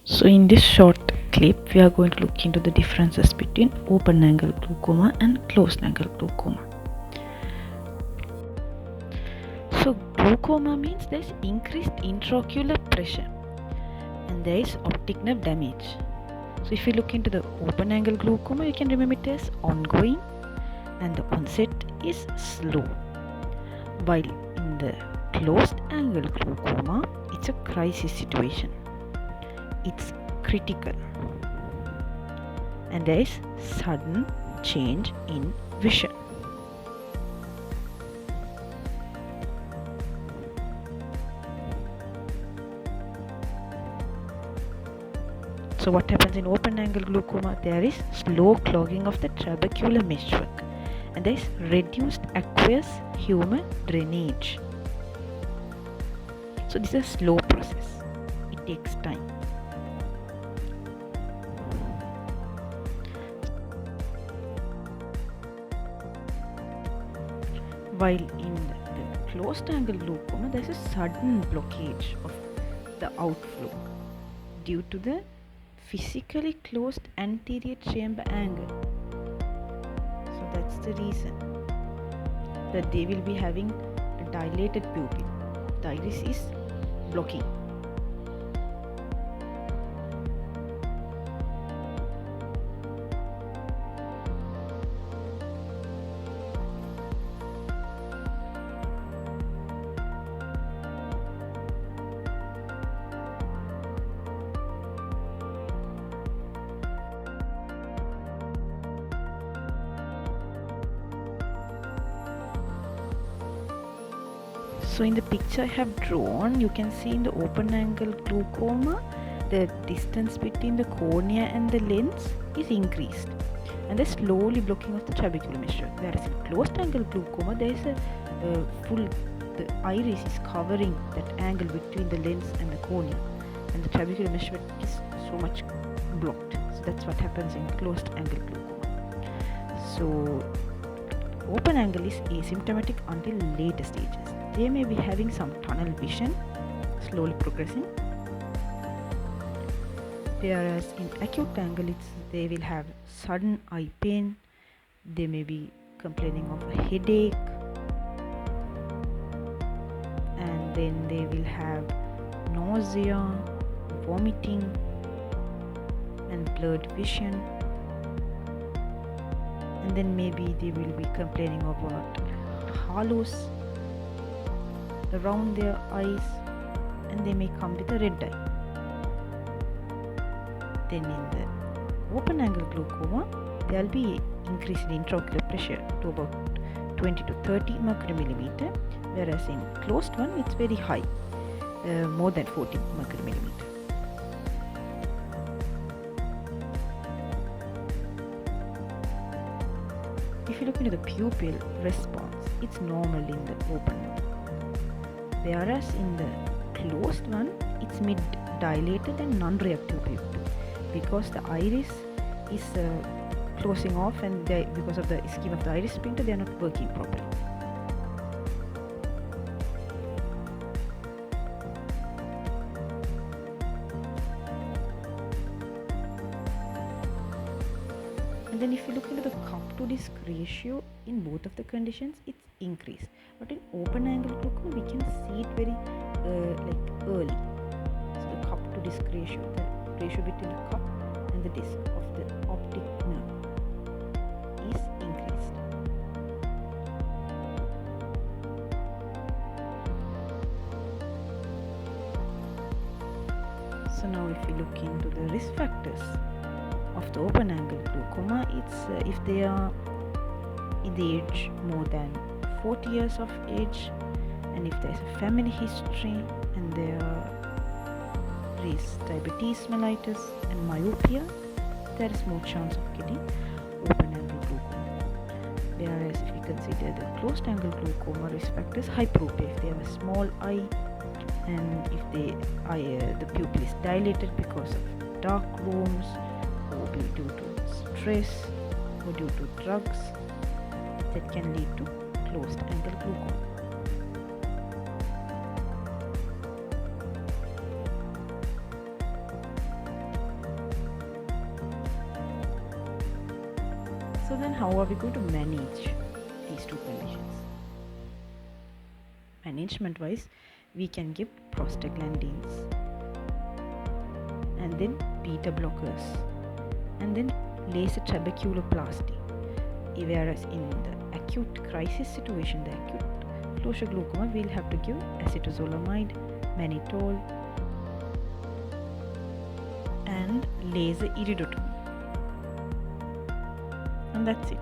So in this short clip, we are going to look into the differences between open angle glaucoma and closed angle glaucoma. So glaucoma means there is increased intraocular pressure and there is optic nerve damage. So if you look into the open angle glaucoma, you can remember it as ongoing and the onset is slow. While in the closed angle glaucoma, it's a crisis situation. It's critical and there is sudden change in vision. So what happens in open angle glaucoma? There is slow clogging of the trabecular meshwork and there is reduced aqueous humor drainage. So this is a slow process. It takes time. While in the closed angle glaucoma, there is a sudden blockage of the outflow due to the physically closed anterior chamber angle. So that's the reason that they will be having a dilated pupil. The iris is blocking. So in the picture I have drawn, you can see in the open angle glaucoma, the distance between the cornea and the lens is increased and the slowly blocking of the trabecular meshwork. Whereas in closed angle glaucoma, there is the iris is covering that angle between the lens and the cornea and the trabecular meshwork is so much blocked. So that's what happens in closed angle glaucoma. So open angle is asymptomatic until later stages. They may be having some tunnel vision, slowly progressing. Whereas in acute angle, they will have sudden eye pain. They may be complaining of a headache, and then they will have nausea, vomiting, and blurred vision. And then maybe they will be complaining about halos around their eyes and they may come with a red eye. Then in the open angle glaucoma, there will be increase in intraocular pressure to about 20 to 30 mercury millimeter, whereas in closed one it's very high, more than 40 mercury millimeter. If you look into the pupil response, it's normal in the open one. Whereas in the closed one, it's mid-dilated and non-reactive pupil because the iris is closing off and because of the scheme of the iris sphincter, they are not working properly. And then if you look into the cup to disc ratio, in both of the conditions, it's increased. But in open angle glaucoma, we can see it very early. So the cup to disc ratio, the ratio between the cup and the disc of the optic nerve is increased. So now if you look into the risk factors of the open angle glaucoma, it's if they are in the age more than 40 years of age and if there is a family history and there is diabetes mellitus and myopia, there is more chance of getting open angle glaucoma. Whereas if you consider the closed angle glaucoma risk factors, hyperopia, if they have a small eye and if the pupil is dilated because of dark rooms or due to stress or due to drugs, that can lead to closed angle glaucoma. So then how are we going to manage these two conditions? Management wise, we can give prostaglandins and then beta blockers and then laser trabeculoplasty. Whereas in the acute crisis situation, the acute closure glaucoma, we'll have to give acetazolamide, mannitol and laser iridotomy, and that's it.